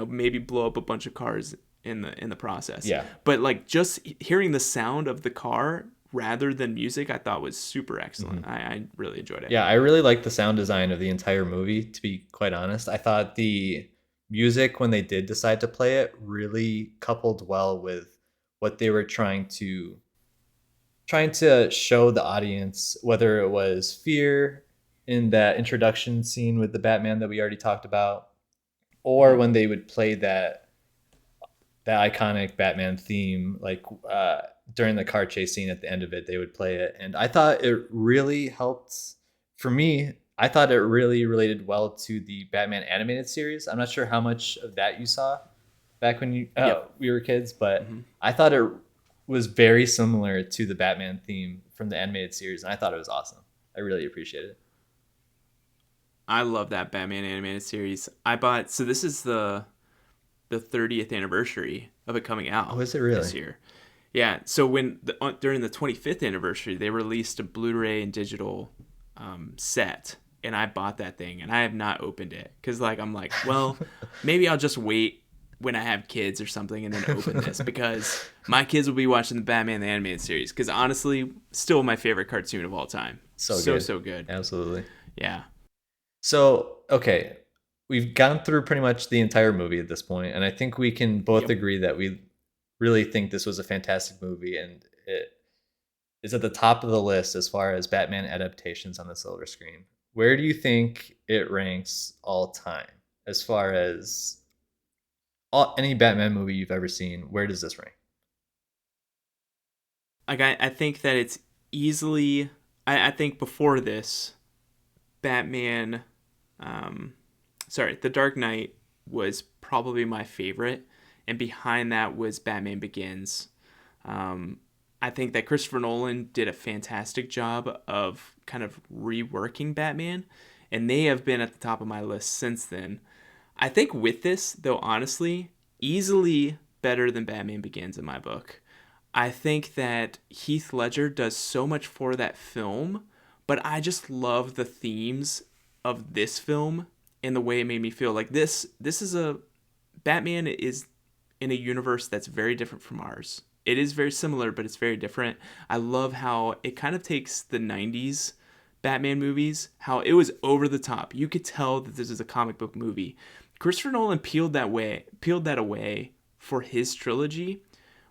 maybe blow up a bunch of cars in the process. Yeah. But like just hearing the sound of the car rather than music, I thought was super excellent. Mhm. I really enjoyed it. Yeah, I really liked the sound design of the entire movie, to be quite honest. I thought the music, when they did decide to play it, really coupled well with what they were trying to show the audience, whether it was fear in that introduction scene with the Batman that we already talked about, or Mhm. when they would play that iconic Batman theme, like during the car chase scene at the end of it, they would play it, and I thought it really helped. For me, I thought it really related well to the Batman animated series. I'm not sure how much of that you saw back when Yep. we were kids, but Hmm. I thought it was very similar to the Batman theme from the animated series, and I thought it was awesome. I really appreciated it. I love that Batman animated series. I bought, so this is the 30th anniversary of it coming Oh, out is it this really? year. Yeah, so during the 25th anniversary, they released a Blu-ray and digital set, and I bought that thing, and I have not opened it because like I'm like, well, maybe I'll just wait when I have kids or something and then open this because my kids will be watching the Batman the animated series because honestly, still my favorite cartoon of all time. So So good. so good. Absolutely. Yeah. So, okay, we've gone through pretty much the entire movie at this point, and I think we can both Yep. agree that we really think this was a fantastic movie, and it is at the top of the list as far as Batman adaptations on the silver screen. Where do you think it ranks all time as far as any Batman movie you've ever seen? Where does this rank? Like I think that it's easily. I think before this, Batman, um, The Dark Knight was probably my favorite, and behind that was Batman Begins. Um, I think that Christopher Nolan did a fantastic job of kind of reworking Batman, and they have been at the top of my list since then. I think with this, though, honestly, easily better than Batman Begins in my book. I think that Heath Ledger does so much for that film, but I just love the themes of this film and the way it made me feel. Like this is a Batman is in a universe that's very different from ours. It is very similar, but it's very different. I love how it kind of takes the 90s Batman movies, how it was over the top. You could tell that this is a comic book movie. Christopher Nolan peeled that away for his trilogy,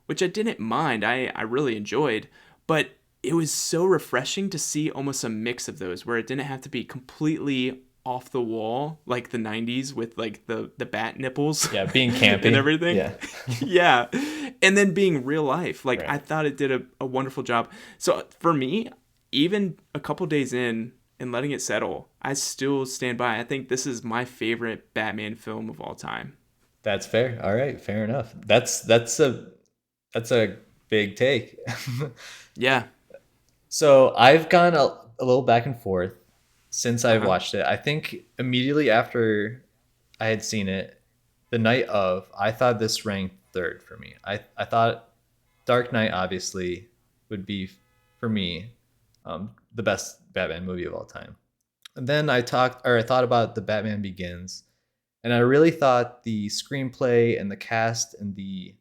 which I didn't mind. I really enjoyed, but it was so refreshing to see almost a mix of those where it didn't have to be completely off the wall like the 90s with like the bat nipples Yeah, being and campy. everything. Yeah. Yeah. And then being real life. Like I Right. thought it did a wonderful job. So for me, even a couple days in and letting it settle, I still stand by. I think this is my favorite Batman film of all time. That's fair. All right, fair enough. That's a big take. Yeah. So I've gone a little back and forth since I've Uh-huh. watched it. I think immediately after I had seen it, the night of, I thought this ranked third for me. I thought Dark Knight obviously would be for me the best Batman movie of all time. And then I thought about the Batman Begins, and I really thought the screenplay and the cast and the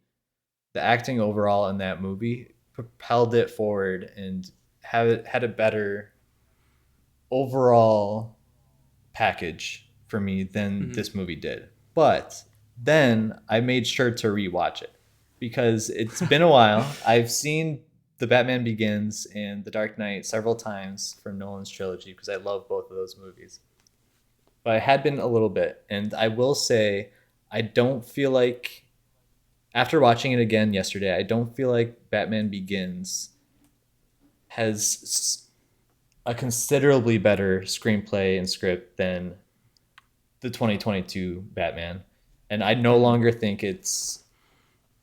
acting overall in that movie propelled it forward and had a better overall package for me than Hmm. this movie did. But then I made sure to rewatch it because it's been a while. I've seen The Batman Begins and The Dark Knight several times from Nolan's trilogy because I love both of those movies. But it had been a little bit. And I will say, I don't feel like, after watching it again yesterday, I don't feel like Batman Begins has a considerably better screenplay and script than the 2022 Batman. And I no Hmm. longer think it's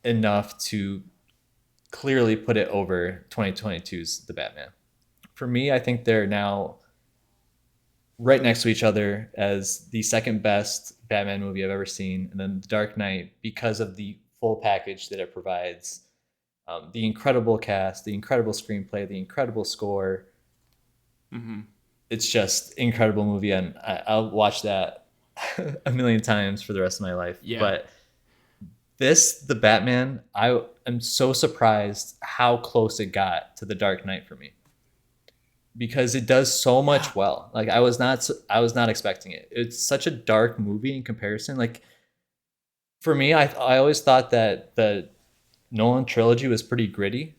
enough to clearly put it over 2022's The Batman. For me, I think they're now right next to each other as the second best Batman movie I've ever seen. And then The Dark Knight, because of the full package that it provides, the incredible cast, the incredible screenplay, the incredible score. Hmm. It's just incredible movie, and I'll watch that a million times for the rest of my life. Yeah. But the Batman, I am so surprised how close it got to the Dark Knight for me because it does so Yeah. much well. Like I was not expecting it. It's such a dark movie in comparison. Like for me, I always thought that the Nolan trilogy was pretty gritty,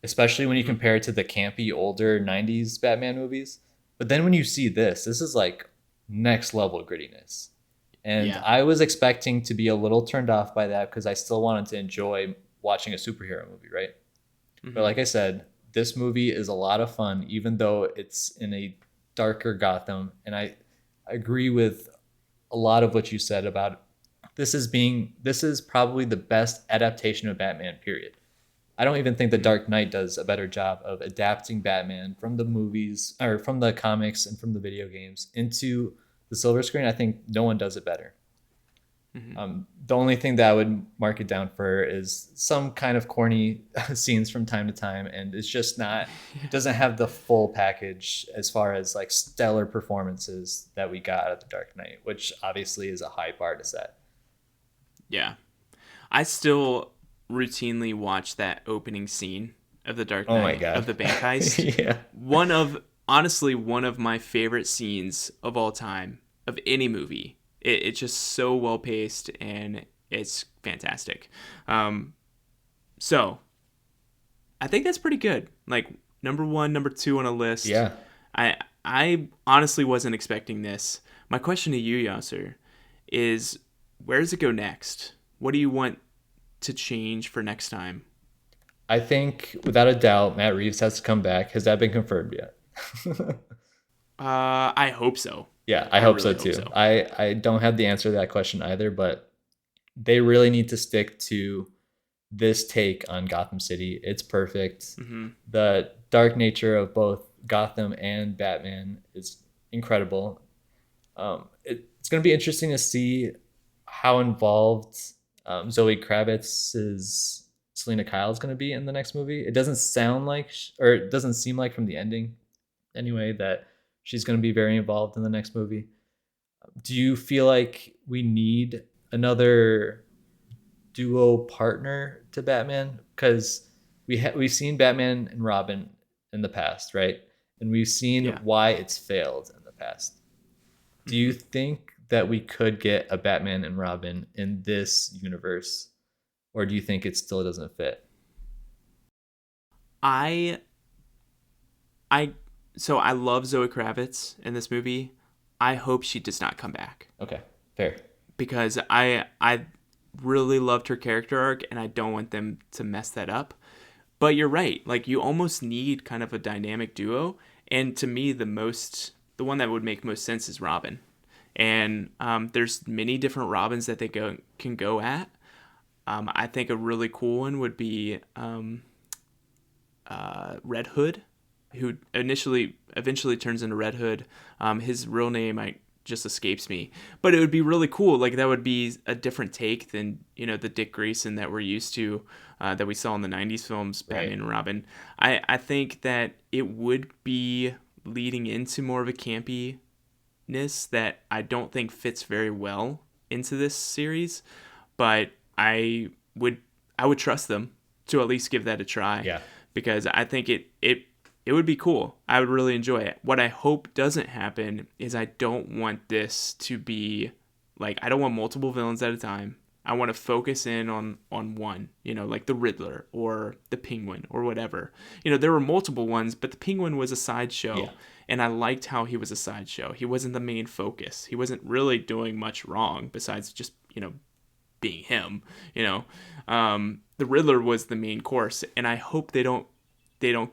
especially when you Hmm. compare it to the campy older 90s Batman movies. But then when you see this is like next level grittiness. And Yeah. I was expecting to be a little turned off by that because I still wanted to enjoy watching a superhero movie, right? But Hmm. like I said, this movie is a lot of fun, even though it's in a darker Gotham. And I agree with a lot of what you said about this is probably the best adaptation of Batman, period. I don't even think The Hmm. Dark Knight does a better job of adapting Batman from the movies or from the comics and from the video games into the silver screen. I think no one does it better. Hmm. The only thing that I would mark it down for is some kind of corny scenes from time to time, and it's just not doesn't have the full package as far as like stellar performances that we got out of The Dark Knight, which obviously is a high bar to set. Yeah. I still routinely watch that opening scene of The Dark Oh my Knight god, of the bank heist. yeah, One of honestly one of my favorite scenes of all time of any movie. It's just so well paced and it's fantastic. Um, so I think that's pretty good. Like number one, number two on a list. yeah. I honestly wasn't expecting this. My question to you, Yasser, is where does it go next? What do you want to change for next time? I think without a doubt, Matt Reeves has to come back. Has that been confirmed yet? I hope so. Yeah, I I hope so really hope too. so. I don't have the answer to that question either, but they really need to stick to this take on Gotham City. It's perfect. Hmm. The dark nature of both Gotham and Batman is incredible. It's going to be interesting to see how involved Zoe Kravitz's Selena Kyle is going to be in the next movie. It doesn't sound like, or it doesn't seem like from the ending anyway, that she's going to be very involved in the next movie. Do you feel like we need another duo partner to Batman? Because we've seen Batman and Robin in the past, right? And we've seen Yeah. why it's failed in the past. Do you Hmm. think that we could get a Batman and Robin in this universe, or do you think it still doesn't fit? I I so I love Zoe Kravitz in this movie. I hope she does not come back. Okay, fair. Because I really loved her character arc, and I don't want them to mess that up. But you're right. Like, you almost need kind of a dynamic duo. And to me, the one that would make most sense is Robin. And there's many different Robins that they can go at. I think a really cool one would be Red Hood, who eventually turns into Red Hood. His real name just escapes me, but it would be really cool. Like, that would be a different take than the Dick Grayson that we're used to, that we saw in the '90s films, Batman and Robin. I think that it would be leading into more of a campiness that I don't think fits very well into this series, but I would trust them to at least give that a try. Yeah. Because I think it would be cool. I would really enjoy it. What I hope doesn't happen is I don't want this to be like, I don't want multiple villains at a time. I want to focus in on one, like the Riddler or the Penguin or whatever. There were multiple ones, but the Penguin was a sideshow. Yeah. And I liked how he was a sideshow. He wasn't the main focus. He wasn't really doing much wrong besides just, being him. The Riddler was the main course, and I hope they don't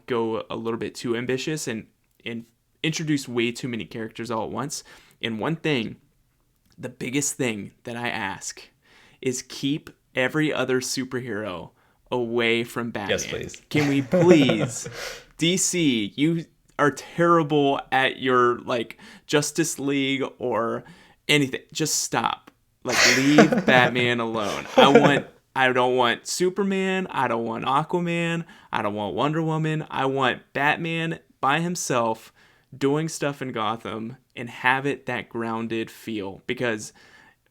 go a little bit too ambitious and introduce way too many characters all at once. And one thing, the biggest thing that I ask is keep every other superhero away from Batman. Yes, please. Can we please? DC, you are terrible at your Justice League or anything. Just stop. Leave Batman alone. I don't want Superman. I don't want Aquaman. I don't want Wonder Woman. I want Batman by himself doing stuff in Gotham and have it that grounded feel. Because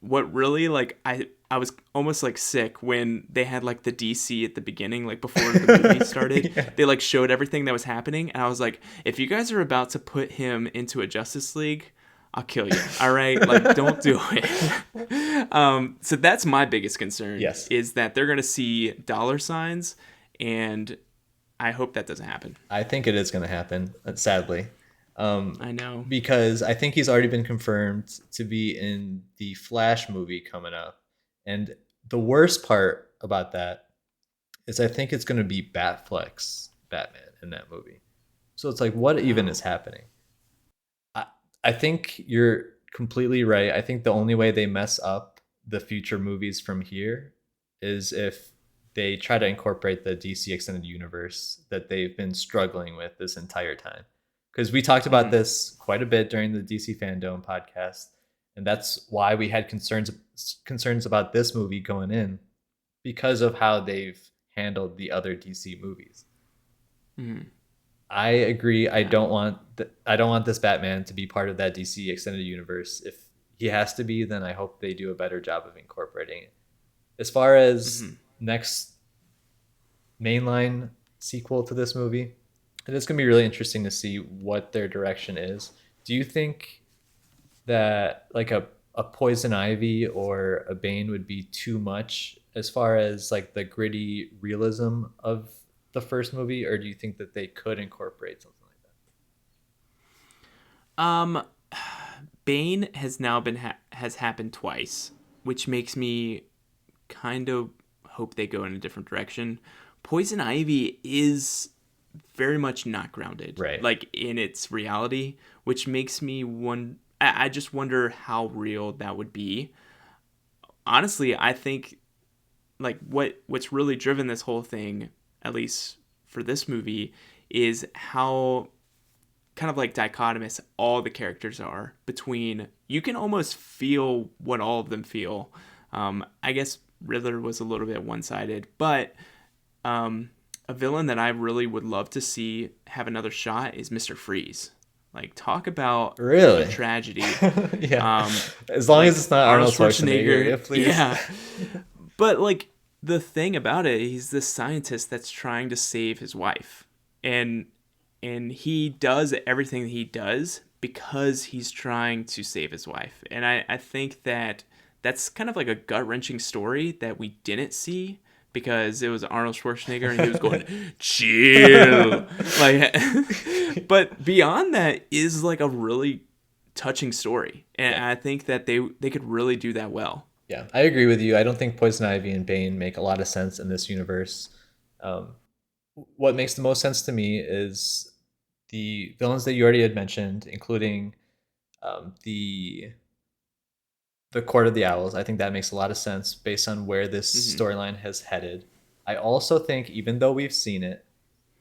what really, I was almost sick when they had the DC at the beginning, before the movie started. Yeah. They showed everything that was happening. And I was like, if you guys are about to put him into a Justice League, I'll kill you. All right? Don't do it. So that's my biggest concern. Yes. Is that they're going to see dollar signs, and I hope that doesn't happen. I think it is going to happen, sadly. I know. Because I think he's already been confirmed to be in the Flash movie coming up. And the worst part about that is I think it's going to be Batfleck's Batman in that movie. So it's what even is happening? I think you're completely right. I think the only way they mess up the future movies from here is if they try to incorporate the DC Extended Universe that they've been struggling with this entire time. Because we talked about this quite a bit during the DC Fandom podcast, and that's why we had concerns about this movie going in, because of how they've handled the other DC movies. Mm-hmm. I agree. I don't want this Batman to be part of that DC Extended Universe. If he has to be, then I hope they do a better job of incorporating it. As far as next mainline sequel to this movie, it is going to be really interesting to see what their direction is. Do you think that a Poison Ivy or a Bane would be too much as far as the gritty realism of the first movie, or do you think that they could incorporate something like that? Bane has now has happened twice, which makes me kind of hope they go in a different direction. Poison Ivy is very much not grounded, right? In its reality, which makes me I just wonder how real that would be. Honestly, I think what's really driven this whole thing, at least for this movie, is how kind of dichotomous all the characters are between. You can almost feel what all of them feel. I guess Riddler was a little bit one-sided, but a villain that I really would love to see have another shot is Mr. Freeze. Talk about really a tragedy. Yeah. As long as it's not Arnold Schwarzenegger, please. Yeah. But the thing about it, he's this scientist that's trying to save his wife, and he does everything he does because he's trying to save his wife. And I think that's kind of a gut-wrenching story that we didn't see because it was Arnold Schwarzenegger and he was going, chill. But beyond that is a really touching story, and Yeah. I think that they could really do that well. Yeah, I agree with you. I don't think Poison Ivy and Bane make a lot of sense in this universe. Um, what makes the most sense to me is the villains that you already had mentioned, including the Court of the Owls. I think that makes a lot of sense based on where this Hmm. storyline has headed. I also think, even though we've seen it,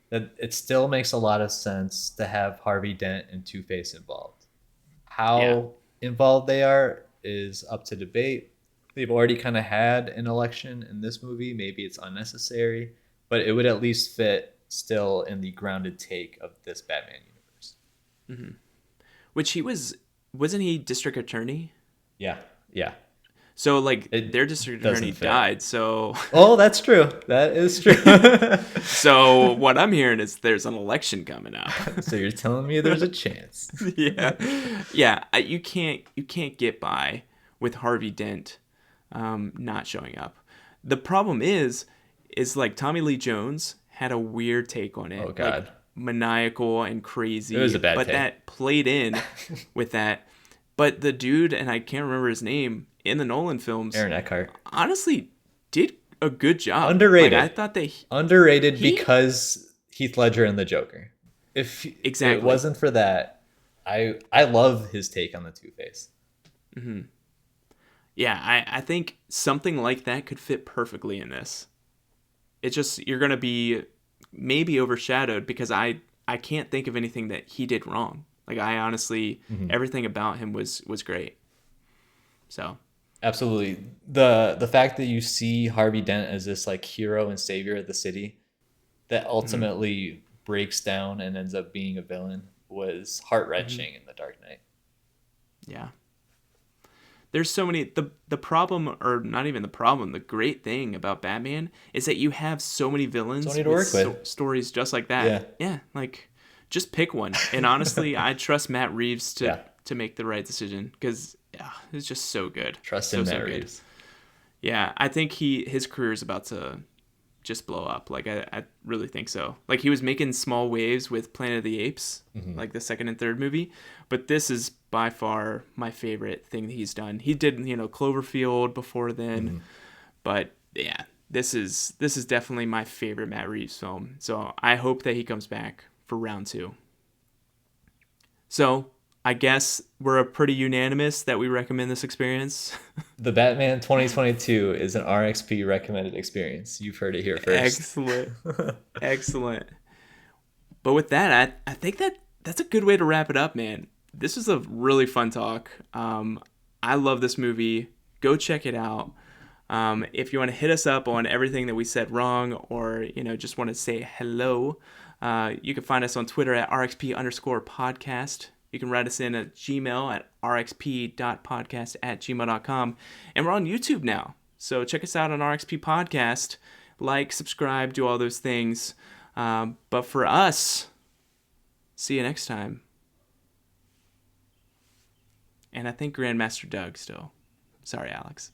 that it still makes a lot of sense to have Harvey Dent and Two Face involved. Yeah. How involved they are is up to debate. They've already kind of had an election in this movie. Maybe it's unnecessary, but it would at least fit still in the grounded take of this Batman universe. Hmm. Which wasn't he district attorney? Yeah, yeah. So like their It district attorney doesn't fit. died. So Oh, that's true. That is true. so what I'm hearing is there's an election coming up. So you're telling me there's a chance. Yeah, yeah. You can't get by with Harvey Dent not showing up. The problem is like Tommy Lee Jones had a weird take on Oh it, like God. maniacal and It was crazy, a bad but take. that played in with that. But the dude, and I can't remember his name, in the Nolan films, Aaron Eckhart. honestly did a good job. Like I Underrated. thought that Underrated he because Heath Ledger and the Joker. If it exactly. wasn't for that, I love his take on the Two Face. Hmm. Yeah, I think something like that could fit perfectly in this. It's just you're gonna be maybe overshadowed because I can't think of anything that he did wrong. Like I honestly, Hmm. everything about him was great. So Absolutely. The fact that you see Harvey Dent as this like hero and savior of the city that mhm, ultimately breaks down and ends up being a villain was heart mhm, wrenching in The Dark Knight. yeah, there's so many. The problem, or not even the problem, the great thing about Batman is that you have so many villains Sony to with work with. stories just like that. Yeah. Yeah, like just pick one. And honestly, I trust Matt Reeves Yeah. to make the right decision because yeah, it's just so good, Trust so in so Matt good. Reeves. Yeah, I think his career is about to just blow up. Like I really think so. Like he was making small waves with Planet of the Apes, Hmm. like the second and third movie, but this is by far my favorite thing that he's done. He did, Cloverfield before then, Hmm. but yeah, this is definitely my favorite Matt Reeves film. So I hope that he comes back for round 2. So, I guess we're pretty unanimous that we recommend this experience. The Batman 2022 is an RXP recommended experience. You've heard it here first. Excellent. Excellent. But with that, I think that's a good way to wrap it up, man. This was a really fun talk. I love this movie. Go check it out. If you want to hit us up on everything that we said wrong, or just want to say hello, you can find us on Twitter at rxp_podcast. You can write us in at Gmail at rxp.podcast@gmail.com. And we're on YouTube now. So check us out on RXP Podcast. Like, subscribe, do all those things. But for us, see you next time. And I think Grandmaster Doug still. Sorry, Alex.